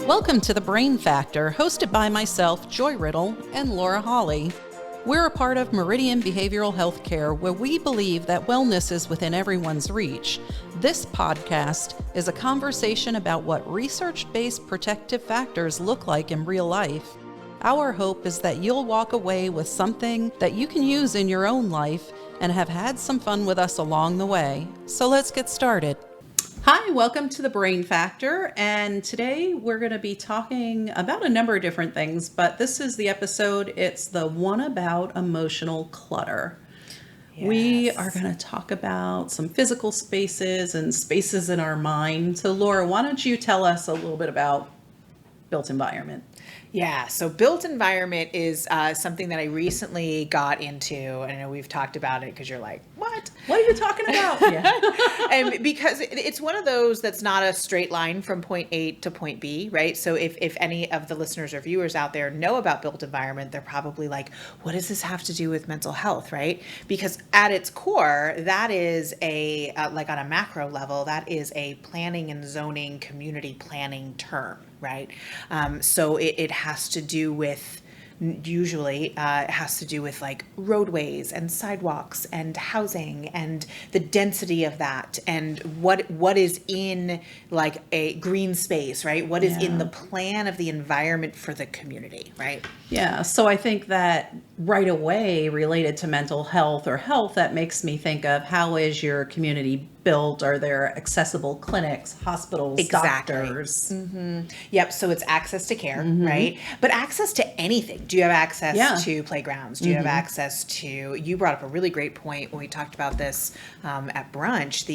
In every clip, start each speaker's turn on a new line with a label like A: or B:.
A: Welcome to The Brain Factor, hosted by myself, Joy Riddle, and Laura Hawley. We're a part of Meridian Behavioral Healthcare, where we believe that wellness is within everyone's reach. This podcast is a conversation about what research-based protective factors look like in real life. Our hope is that you'll walk away with something that you can use in your own life and have had some fun with us along the way. So let's get started. Hi, welcome to The Brain Factor, and today we're going to be talking about a number of different things, but this is the episode, it's the one about emotional clutter. Yes. We are going to talk about some physical spaces and spaces in our mind. So Laura, why don't you tell us a little bit about built environment?
B: Yeah, so built environment is something that I recently got into. I know we've talked about it because you're like, what?
A: What are you talking about? Yeah.
B: And because it's one of those that's not a straight line from point A to point B, right? So if any of the listeners or viewers out there know about built environment, they're probably like, what does this have to do with mental health, right? Because at its core, that is like on a macro level, that is a planning and zoning community planning term, right? So it has to do with, usually it has to do with like roadways and sidewalks and housing and the density of that and what is in like a green space, right? What is in the plan of the environment for the community, right?
A: Yeah, so I think that right away related to mental health or health, that makes me think of how is your community built? Are there accessible clinics, hospitals, doctors?
B: Mm-hmm. Yep, so it's access to care, right? But access to anything. Do you have access to playgrounds? Do you have access to, you brought up a really great point when we talked about this at brunch,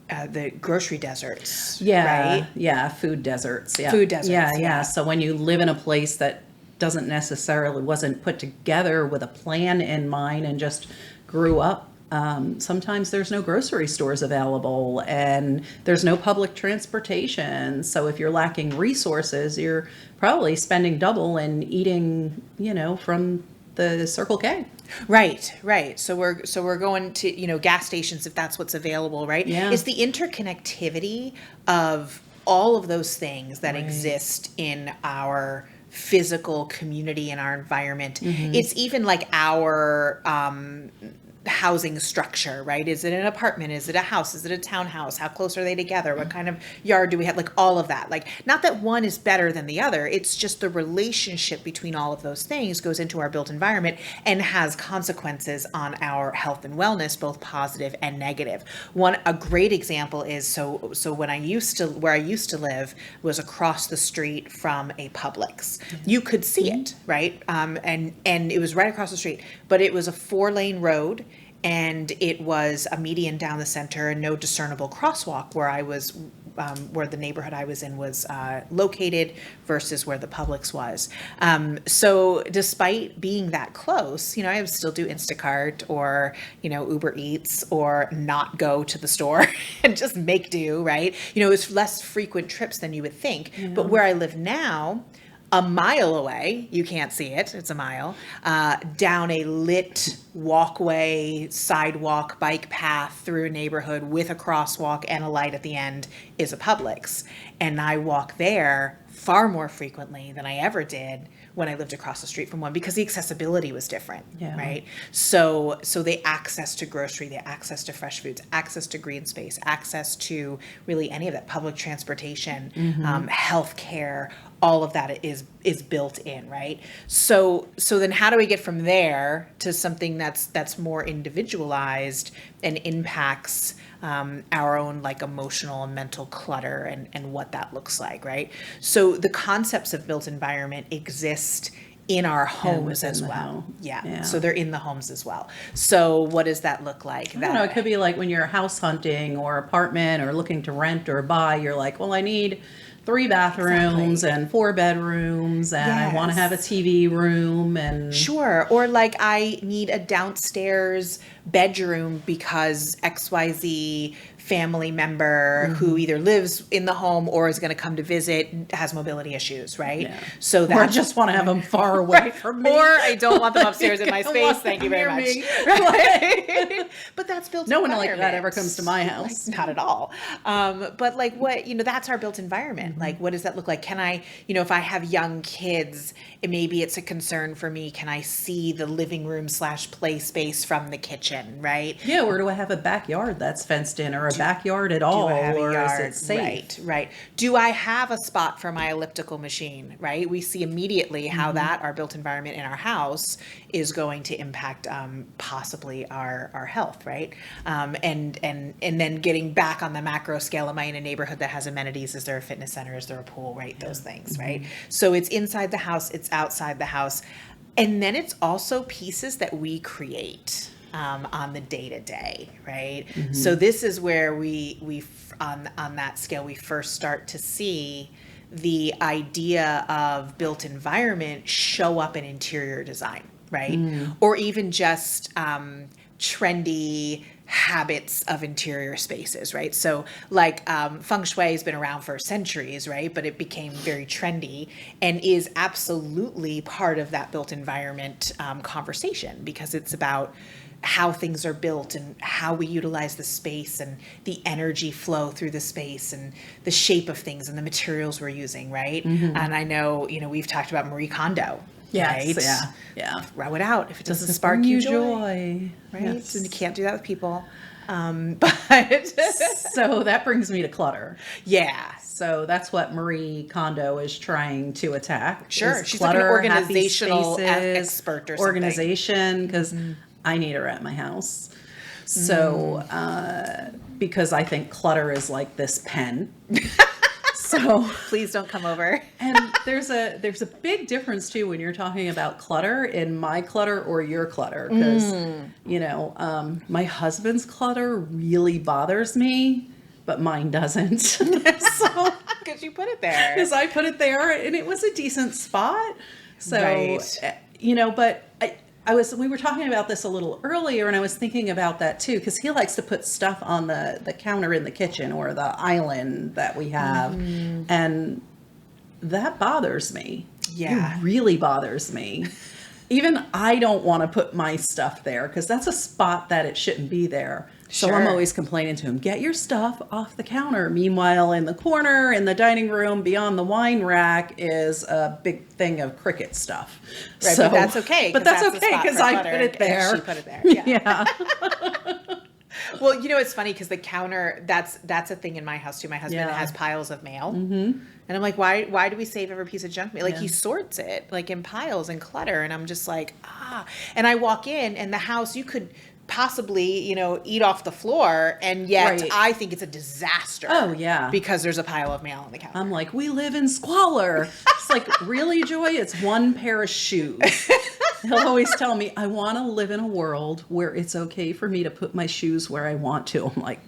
B: the grocery deserts, right?
A: Yeah, food deserts. Yeah.
B: Food deserts.
A: Yeah. So when you live in a place that wasn't put together with a plan in mind and just grew up, sometimes there's no grocery stores available and there's no public transportation. So if you're lacking resources, you're probably spending double and eating, from the Circle K.
B: Right. So we're going to, gas stations if that's what's available, right?
A: Yeah.
B: It's the interconnectivity of all of those things that exist in our physical community and our environment. It's even like our housing structure, right? Is it an apartment? Is it a house? Is it a townhouse? How close are they together? What kind of yard do we have? Like all of that. Like not that one is better than the other. It's just the relationship between all of those things goes into our built environment and has consequences on our health and wellness, both positive and negative. A great example is so where I used to live was across the street from a Publix. You could see it, right? And it was right across the street, but it was a 4-lane road. And it was a median down the center and no discernible crosswalk where the neighborhood I was in was located versus where the Publix was. So despite being that close, I would still do Instacart or, Uber Eats or not go to the store and just make do, right? It's less frequent trips than you would think. Yeah. But where I live now, a mile away, you can't see it, it's a mile, down a lit walkway, sidewalk, bike path through a neighborhood with a crosswalk and a light at the end is a Publix. And I walk there far more frequently than I ever did when I lived across the street from one because the accessibility was different, right? So the access to grocery, the access to fresh foods, access to green space, access to really any of that public transportation, health care, all of that is built in, right? So then how do we get from there to something that's more individualized and impacts our own like emotional and mental clutter and what that looks like, right? So the concepts of built environment exist in our homes as well. Yeah. So they're in the homes as well. So what does that look like?
A: I don't know. It could be like when you're house hunting or apartment or looking to rent or buy, you're like, well, I need 3 bathrooms and 4 bedrooms and I want to have a TV room and
B: sure. Or like I need a downstairs bedroom because XYZ family member who either lives in the home or is going to come to visit, has mobility issues, right?
A: Yeah.
B: So
A: Or I
B: that
A: just want to have them far away from me.
B: or I don't want them upstairs in my
A: I don't
B: space.
A: want
B: Thank you
A: them
B: very
A: near
B: much.
A: me.
B: Right? But that's built
A: No one like
B: environment.
A: that ever comes to my house.
B: Like, not at all. But like what, that's our built environment. Like, what does that look like? Can I, if I have young kids, maybe it's a concern for me. Can I see the living room / play space from the kitchen, right?
A: Yeah, or do I have a backyard that's fenced in, or a backyard at all,
B: Do I have a
A: or
B: yard?
A: is it safe?
B: Right. Do I have a spot for my elliptical machine, right? We see immediately how that, our built environment in our house, is going to impact possibly our health, right? And then getting back on the macro scale, am I in a neighborhood that has amenities? Is there a fitness center? Is there a pool, right? Those things, right? So it's inside the house, it's outside the house. And then it's also pieces that we create on the day-to-day, right? So this is where we on that scale, we first start to see the idea of built environment show up in interior design, right? Or even just trendy habits of interior spaces, right? So like feng shui has been around for centuries, right? But it became very trendy and is absolutely part of that built environment conversation, because it's about how things are built and how we utilize the space and the energy flow through the space and the shape of things and the materials we're using, right? And I know, we've talked about Marie Kondo.
A: Yes,
B: right?
A: yeah.
B: Throw it out if it doesn't
A: Does it
B: spark
A: bring
B: you joy, right?
A: Yes.
B: And you can't do that with people. But
A: So that brings me to clutter.
B: yeah,
A: So that's what Marie Kondo is trying to attack.
B: Sure.
A: is
B: She's like an
A: clutter, happy
B: organizational
A: spaces,
B: expert or something.
A: organization, because I need her at my house. So because I think clutter is like this pen. So
B: please don't come over.
A: and there's a big difference too when you're talking about clutter in my clutter or your clutter, because my husband's clutter really bothers me, but mine doesn't. So
B: Because you put it there.
A: because I put it there and it was a decent spot. So
B: Right.
A: but we were talking about this a little earlier, and I was thinking about that too, because he likes to put stuff on the counter in the kitchen or the island that we have. And that bothers me.
B: Yeah.
A: It really bothers me. Even I don't want to put my stuff there, because that's a spot that it shouldn't be there. So I'm
B: Sure.
A: always complaining to him, get your stuff off the counter. Meanwhile, in the corner, in the dining room, beyond the wine rack is a big thing of Cricut stuff.
B: Right, but that's okay.
A: But that's
B: the
A: okay,
B: spot
A: because
B: for
A: I
B: clutter,
A: put it
B: and
A: there.
B: she put it there. Yeah.
A: Yeah.
B: Well, it's funny because the counter, that's a thing in my house too. My husband
A: Yeah.
B: has piles of mail. And I'm like, why do we save every piece of junk mail? Like
A: Yeah.
B: he sorts it like in piles and clutter. And I'm just like, And I walk in and the house, you could possibly, eat off the floor. And yet
A: Right.
B: I think it's a disaster.
A: Oh, yeah.
B: Because there's a pile of mail on the counter.
A: I'm like, we live in squalor. It's like, really, Joy? It's one pair of shoes. He'll always tell me, I want to live in a world where it's okay for me to put my shoes where I want to. I'm like,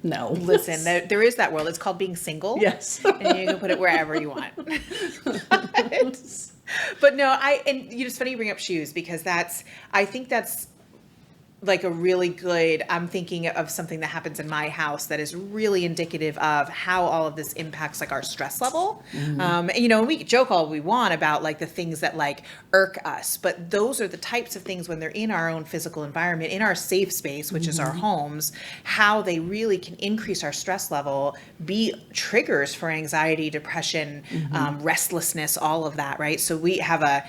A: no.
B: Listen, there is that world. It's called being single.
A: Yes.
B: And you can put it wherever you want. But no, it's funny you bring up shoes, because I think that's like a really good, I'm thinking of something that happens in my house that is really indicative of how all of this impacts like our stress level. And we joke all we want about like the things that like irk us, but those are the types of things when they're in our own physical environment, in our safe space, which is our homes, how they really can increase our stress level, be triggers for anxiety, depression, restlessness, all of that, right? So we have a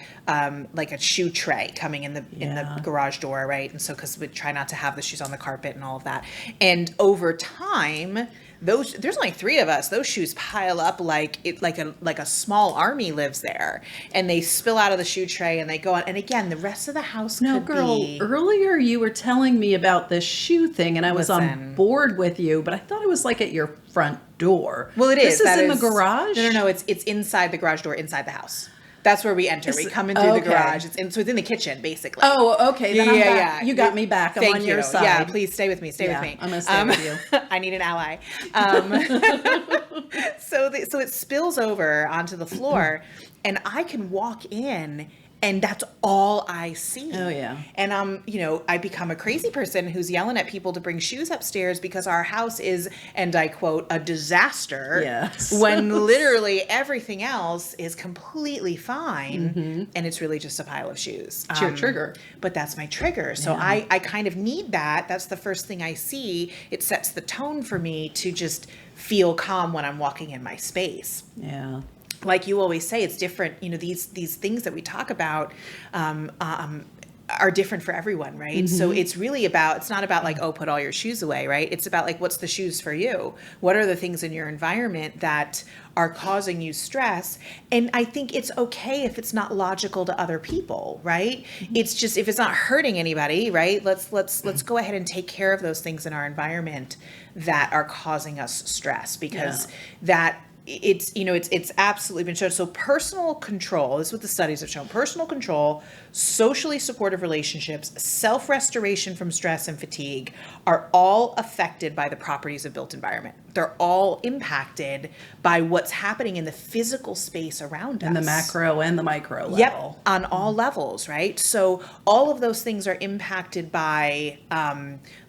B: shoe tray coming in the garage door, right? And so because we try not to have the shoes on the carpet and all of that, and over time there's only 3 of us, those shoes pile up like a small army lives there, and they spill out of the shoe tray and they go on, and again the rest of the house be
A: earlier you were telling me about this shoe thing, and I was on board with you, but I thought it was like at your front door.
B: Well, it is.
A: This is in the garage?
B: No, it's inside the garage door, inside the house. That's where we enter. We come in through the garage. So it's in the kitchen, basically.
A: Oh, okay. Then I'm back.
B: Yeah.
A: You got me back. I'm
B: Thank
A: on
B: you.
A: your side.
B: Yeah, please stay with me. Stay with me.
A: I'm going to stay with you.
B: I need an ally. So it spills over onto the floor, and I can walk in And that's all I see.
A: Oh, yeah.
B: And I become a crazy person who's yelling at people to bring shoes upstairs because our house is, and I quote, a disaster.
A: Yes.
B: When literally everything else is completely fine, and it's really just a pile of shoes.
A: It's your trigger.
B: But that's my trigger. So I kind of need that. That's the first thing I see. It sets the tone for me to just feel calm when I'm walking in my space.
A: Yeah.
B: Like you always say, it's different. These things that we talk about are different for everyone, right? So it's not about like, oh, put all your shoes away, right? It's about like, what's the shoes for you? What are the things in your environment that are causing you stress? And I think it's okay if it's not logical to other people, right? It's just, if it's not hurting anybody, right? Let's go ahead and take care of those things in our environment that are causing us stress, because it's absolutely been shown. So personal control, this is what the studies have shown: personal control, socially supportive relationships, self-restoration from stress and fatigue are all affected by the properties of built environment. They're all impacted by what's happening in the physical space around us.
A: And the macro and the micro level.
B: Yep, on all levels, right? So all of those things are impacted by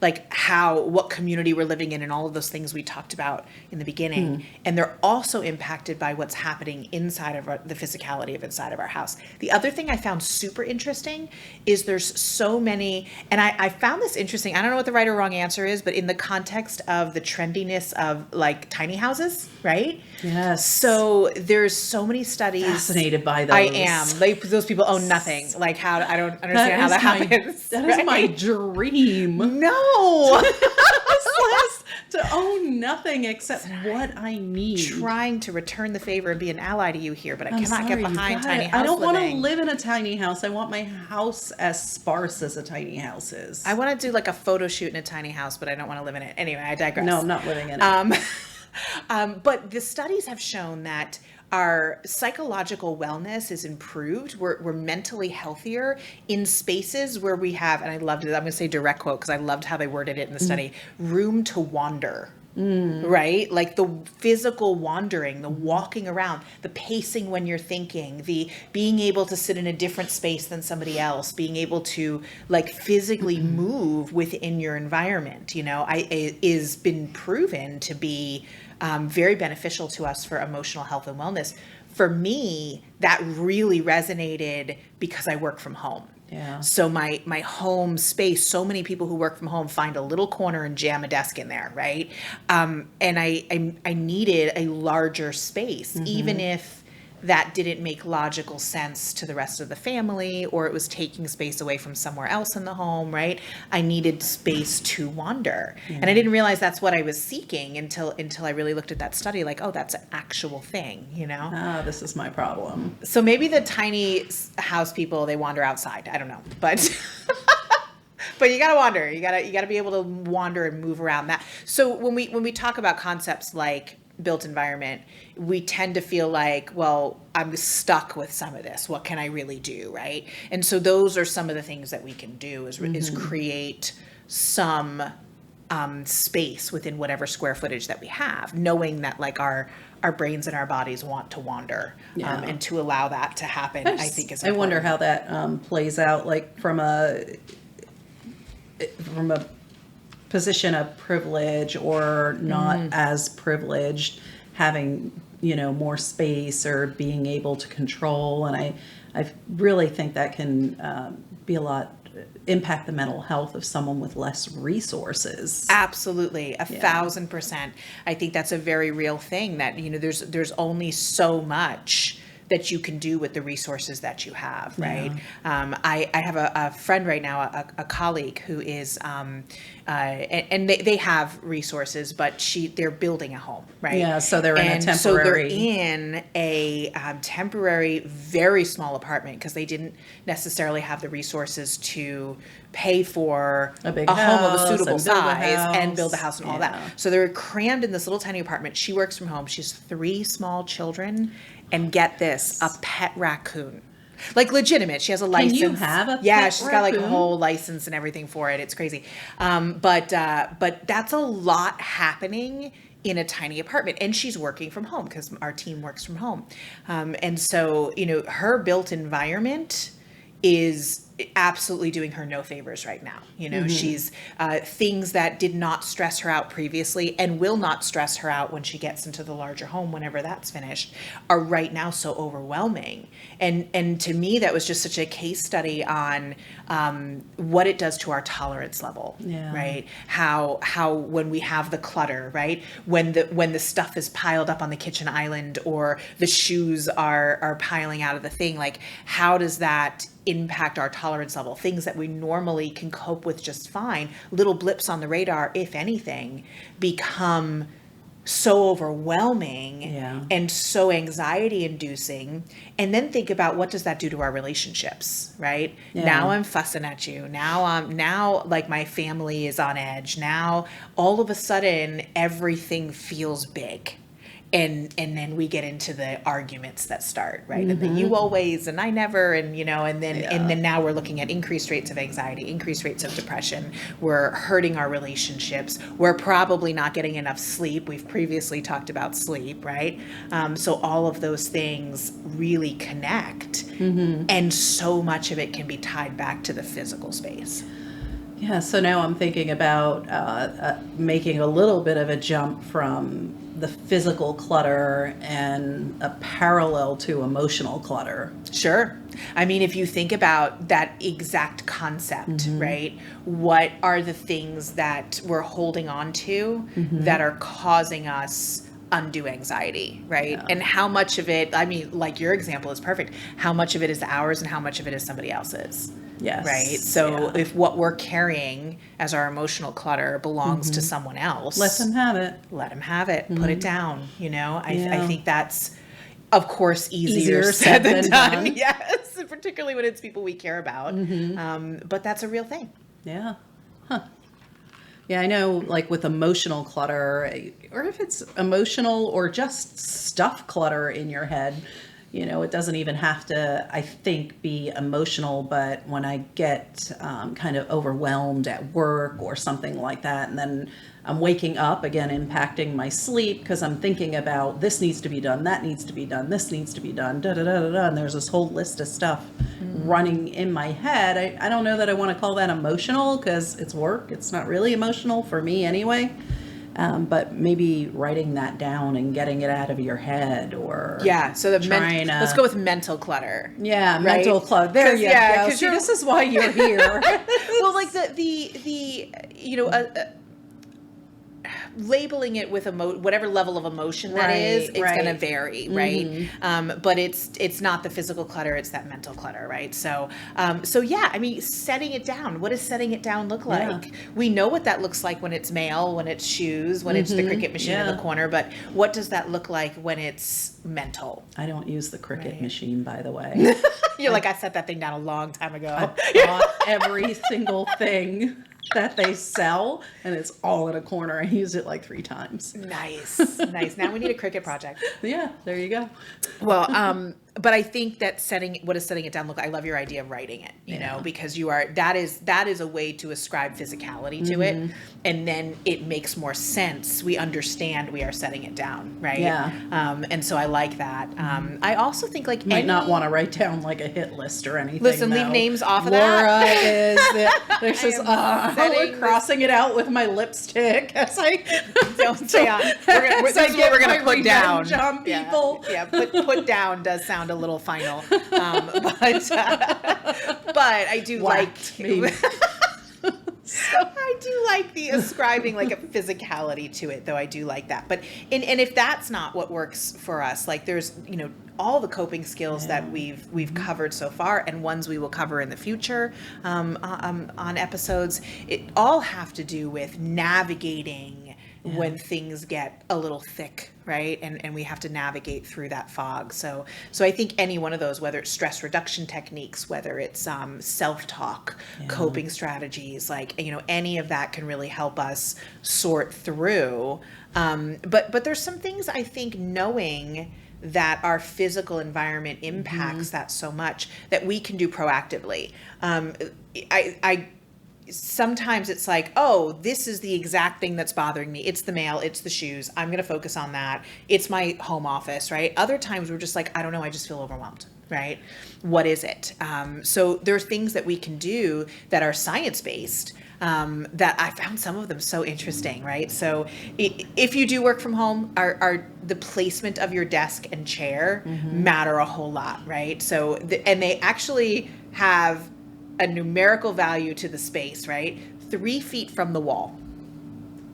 B: what community we're living in, and all of those things we talked about in the beginning. And they're also impacted by what's happening inside of the physicality of inside of our house. The other thing I found super interesting is there's so many, and I found this interesting. I don't know what the right or wrong answer is, but in the context of the trendiness of like tiny houses, right?
A: Yes.
B: So there's so many studies.
A: Fascinated by those.
B: I am. Those people own nothing. Like I don't understand how that happens.
A: That is my dream.
B: No.
A: To own nothing except what I need.
B: Trying to return the favor and be an ally to you here, but I cannot get behind tiny house
A: I don't want to
B: living.
A: live in a tiny house. I want my house as sparse as a tiny house is.
B: I want to do like a photo shoot in a tiny house, but I don't want to live in it. Anyway, I digress.
A: No, I'm not living in it.
B: But the studies have shown that our psychological wellness is improved. We're mentally healthier in spaces where we have, and I loved it, I'm going to say direct quote because I loved how they worded it in the study, room to wander. Right? Like the physical wandering, the walking around, the pacing when you're thinking, the being able to sit in a different space than somebody else, being able to like physically move within your environment, is been proven to be very beneficial to us for emotional health and wellness. For me, that really resonated because I work from home.
A: Yeah.
B: So my home space, so many people who work from home find a little corner and jam a desk in there, right? And I needed a larger space, even if that didn't make logical sense to the rest of the family, or it was taking space away from somewhere else in the home, right? I needed space to wander. And I didn't realize that's what I was seeking until I really looked at that study, like, oh, that's an actual thing,
A: This is my problem.
B: So maybe the tiny house people, they wander outside. I don't know, but but you got to wander. You got to be able to wander and move around that. So when we talk about concepts like built environment, we tend to feel like, well, I'm stuck with some of this. What can I really do, right? And so those are some of the things that we can do is create some space within whatever square footage that we have, knowing that like our brains and our bodies want to wander, and to allow that to happen, I think is important.
A: I wonder how that plays out, like from a position of privilege or not as privileged, having more space or being able to control. And I really think that can be a lot impact the mental health of someone with less resources.
B: Absolutely, 1,000%. I think that's a very real thing, that there's only so much that you can do with the resources that you have, right? I have a friend right now, a colleague who is, and they have resources, but they're building a home, right?
A: Yeah, so they're in a temporary.
B: So they're in a temporary, very small apartment because they didn't necessarily have the resources to pay for a home of a suitable size and build a house and all that. So they're crammed in this little tiny apartment. She works from home. She has 3 small children. And get this, a pet raccoon. Like legitimate. She has a license.
A: Can you have a pet
B: Yeah, she's got like a
A: raccoon?
B: whole license and everything for it. It's crazy. But that's a lot happening in a tiny apartment. And she's working from home because our team works from home. And so, her built environment is absolutely doing her no favors right now. She's things that did not stress her out previously and will not stress her out when she gets into the larger home, whenever that's finished, are right now so overwhelming. And to me, that was just such a case study on what it does to our tolerance level, right? How when we have the clutter, right? When the stuff is piled up on the kitchen island, or the shoes are piling out of the thing, like, how does that impact our tolerance level? Things that we normally can cope with just fine, little blips on the radar, if anything, become so overwhelming and so anxiety inducing. And then think about, what does that do to our relationships, right? Now I'm fussing at you. Now like my family is on edge. Now all of a sudden everything feels big. And then we get into the arguments that start, right? And the you always and I never, and then now we're looking at increased rates of anxiety, increased rates of depression. We're hurting our relationships. We're probably not getting enough sleep. We've previously talked about sleep, right? So all of those things really connect, and so much of it can be tied back to the physical space.
A: Yeah, so now I'm thinking about making a little bit of a jump from the physical clutter and a parallel to emotional clutter.
B: Sure. I mean, if you think about that exact concept, right? What are the things that we're holding on to that are causing us undue anxiety, right?
A: Yeah.
B: And how much of it, I mean, like your example is perfect. How much of it is ours and how much of it is somebody else's?
A: Yes.
B: Right. So if what we're carrying as our emotional clutter belongs to someone else,
A: let them have it.
B: Let them have it. Put it down. I think that's, of course, easier said than done. Yes, particularly when it's people we care about. But that's a real thing.
A: Yeah. Huh. Yeah, I know, like with emotional clutter, or if it's emotional or just stuff clutter in your head, it doesn't even have to, I think, be emotional, but when I get kind of overwhelmed at work or something like that, and then I'm waking up, again, impacting my sleep because I'm thinking about this needs to be done, that needs to be done, this needs to be done, and there's this whole list of stuff running in my head. I don't know that I want to call that emotional because it's work. It's not really emotional for me anyway. But maybe writing that down and getting it out of your head, or
B: so let's go with mental clutter.
A: Yeah,
B: right?
A: mental clutter. There you go. See, this is why you're here.
B: Well, like the labeling it with whatever level of emotion that is, it's going to vary, right? But it's not the physical clutter, it's that mental clutter, right? So yeah, I mean, setting it down. What does setting it down look like? Yeah. We know what that looks like when it's mail, when it's shoes, when it's the Cricut machine in the corner, but what does that look like when it's mental?
A: I don't use the Cricut machine, by the way.
B: You're like, I set that thing down a long time ago.
A: I bought every single thing that they sell, and it's all in a corner. I used it like 3 times.
B: Nice. Now we need a Cricut project.
A: Yeah, there you go.
B: Well, but I think that what does setting it down look like? I love your idea of writing it, you know, because that is a way to ascribe physicality to it. And then it makes more sense. We understand we are setting it down, right?
A: Yeah.
B: And so I like that. I also think like
A: might not want to write down like a hit list or anything.
B: Listen, leave names off of
A: Laura is there's this crossing it out with my lipstick as I
B: don't say this is what we're gonna put down.
A: On people.
B: Yeah, put down does sound a little final, but I do like me. So I do like the ascribing like a physicality to it, though. I do like that. But and if that's not what works for us, like there's all the coping skills that we've covered so far, and ones we will cover in the future on episodes. It all have to do with navigating when things get a little thick, right? And we have to navigate through that fog. So I think any one of those, whether it's stress reduction techniques, whether it's self-talk, coping strategies, like, any of that can really help us sort through. But there's some things I think knowing that our physical environment impacts that so much that we can do proactively. sometimes it's like, oh, this is the exact thing that's bothering me. It's the mail, it's the shoes. I'm going to focus on that. It's my home office, right? Other times we're just like, I don't know, I just feel overwhelmed, right? What is it? So there's things that we can do that are science-based, that I found some of them so interesting, right? So if you do work from home, are the placement of your desk and chair matter a whole lot, right? So, and they actually have a numerical value to the space, right? 3 feet from the wall.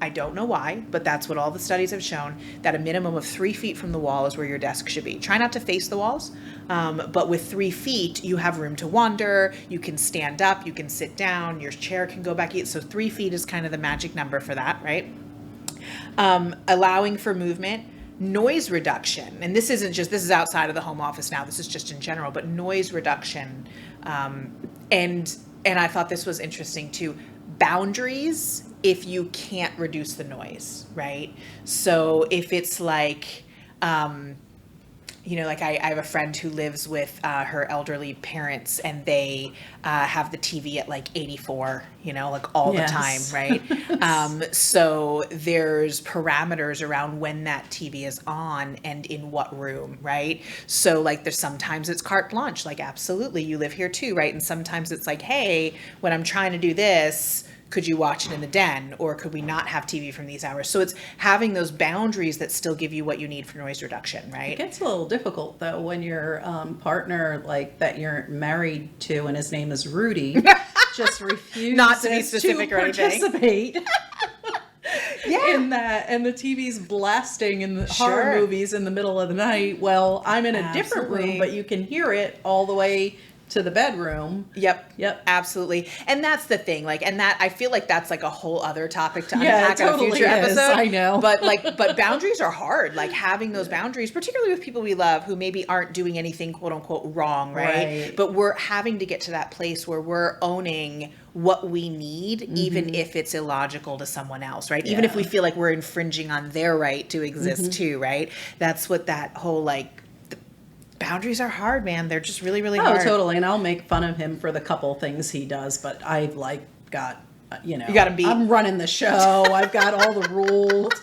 B: I don't know why, but that's what all the studies have shown, that a minimum of 3 feet from the wall is where your desk should be. Try not to face the walls, but with 3 feet, you have room to wander, you can stand up, you can sit down, your chair can go back. So 3 feet is kind of the magic number for that, right? Allowing for movement, noise reduction, and this is outside of the home office now, this is just in general, but noise reduction, and I thought this was interesting too, boundaries if you can't reduce the noise, right? So if it's like, like I have a friend who lives with her elderly parents, and they have the TV at like 84, like all the time, right? So there's parameters around when that TV is on and in what room, right? So like sometimes it's carte blanche, like absolutely, you live here too, right? And sometimes it's like, hey, when I'm trying to do this, could you watch it in the den, or could we not have TV from these hours? So it's having those boundaries that still give you what you need for noise reduction, right?
A: It gets a little difficult though when your partner, like that you're married to, and his name is Rudy, just refuses
B: not to be specific
A: to
B: or anything.
A: Participate. In that, and the TV's blasting in the horror movies in the middle of the night. Well, I'm in a different room, but you can hear it all the way to the bedroom.
B: Yep. Absolutely. And that's the thing. And that, I feel like that's like a whole other topic to unpack on a future episode.
A: I know.
B: But boundaries are hard. Like having those boundaries, particularly with people we love who maybe aren't doing anything quote unquote wrong, right? But we're having to get to that place where we're owning what we need, even if it's illogical to someone else, right? Even if we feel like we're infringing on their right to exist too, right? That's what that whole boundaries are hard, man. They're just really, really hard.
A: Oh, totally. And I'll make fun of him for the couple things he does, but I've got, you
B: got him beat.
A: I'm running the show. I've got all the rules.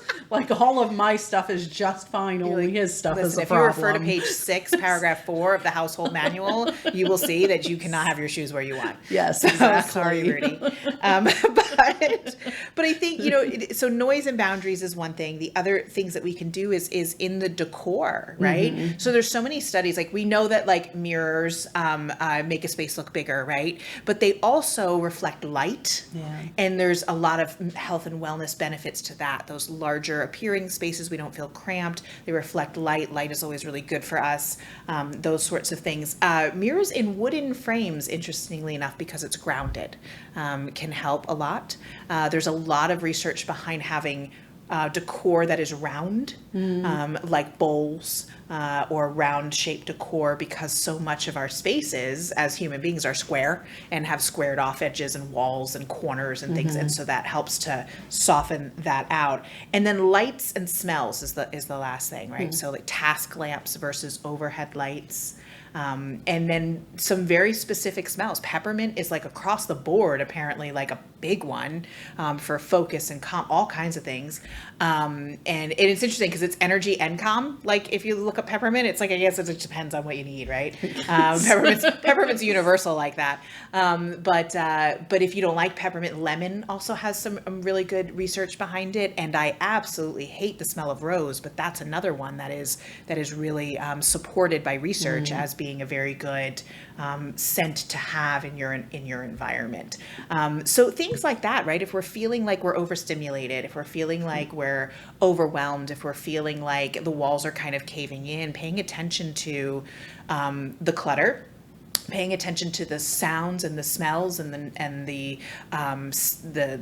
A: All of my stuff is just fine. Only his stuff is a problem.
B: If you refer to page 6, paragraph 4 of the household manual, you will see that you cannot have your shoes where you want.
A: Yes, exactly.
B: Sorry, Rudy. But I think, so noise and boundaries is one thing. The other things that we can do is in the decor, right? So there's so many studies, we know that mirrors make a space look bigger, right? But they also reflect light.
A: Yeah.
B: And there's a lot of health and wellness benefits to that. Those larger appearing spaces, we don't feel cramped. They reflect light. Light is always really good for us. Those sorts of things. Mirrors in wooden frames, interestingly enough, because it's grounded, can help a lot. There's a lot of research behind having decor that is round, like bowls or round shaped decor, because so much of our spaces as human beings are square and have squared off edges and walls and corners and things. And so that helps to soften that out. And then lights and smells is the last thing, right? So task lamps versus overhead lights. And then some very specific smells. Peppermint is across the board, apparently a big one for focus and all kinds of things. And it's interesting because it's energy and calm. If you look up peppermint, it's I guess it depends on what you need, right? Peppermint's universal like that. But if you don't like peppermint, lemon also has some really good research behind it. And I absolutely hate the smell of rose, but that's another one that is really supported by research as being a very good scent to have in your environment. So things like that, right? If we're feeling like we're overstimulated, if we're feeling like we're overwhelmed, if we're feeling like the walls are kind of caving in, paying attention to the clutter, paying attention to the sounds and the smells and the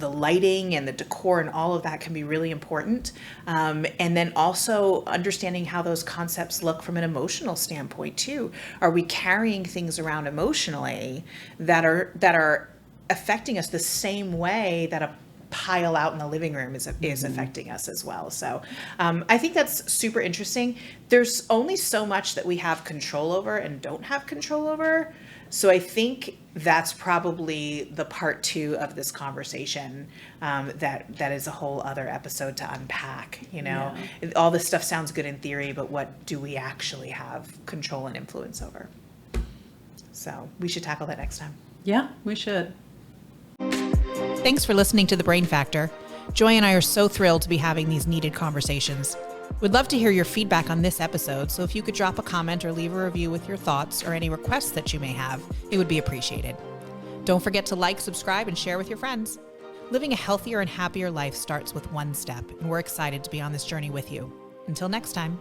B: lighting and the decor and all of that can be really important. And then also understanding how those concepts look from an emotional standpoint too. Are we carrying things around emotionally that are affecting us the same way that a pile out in the living room is affecting us as well? So I think that's super interesting. There's only so much that we have control over and don't have control over. So I think that's probably the part 2 of this conversation, that is a whole other episode to unpack. All this stuff sounds good in theory, but what do we actually have control and influence over? So we should tackle that next time.
A: Yeah, we should.
C: Thanks for listening to The Brain Factor. Joy and I are so thrilled to be having these needed conversations. We'd love to hear your feedback on this episode, so if you could drop a comment or leave a review with your thoughts or any requests that you may have, it would be appreciated. Don't forget to like, subscribe, and share with your friends. Living a healthier and happier life starts with one step, and we're excited to be on this journey with you. Until next time.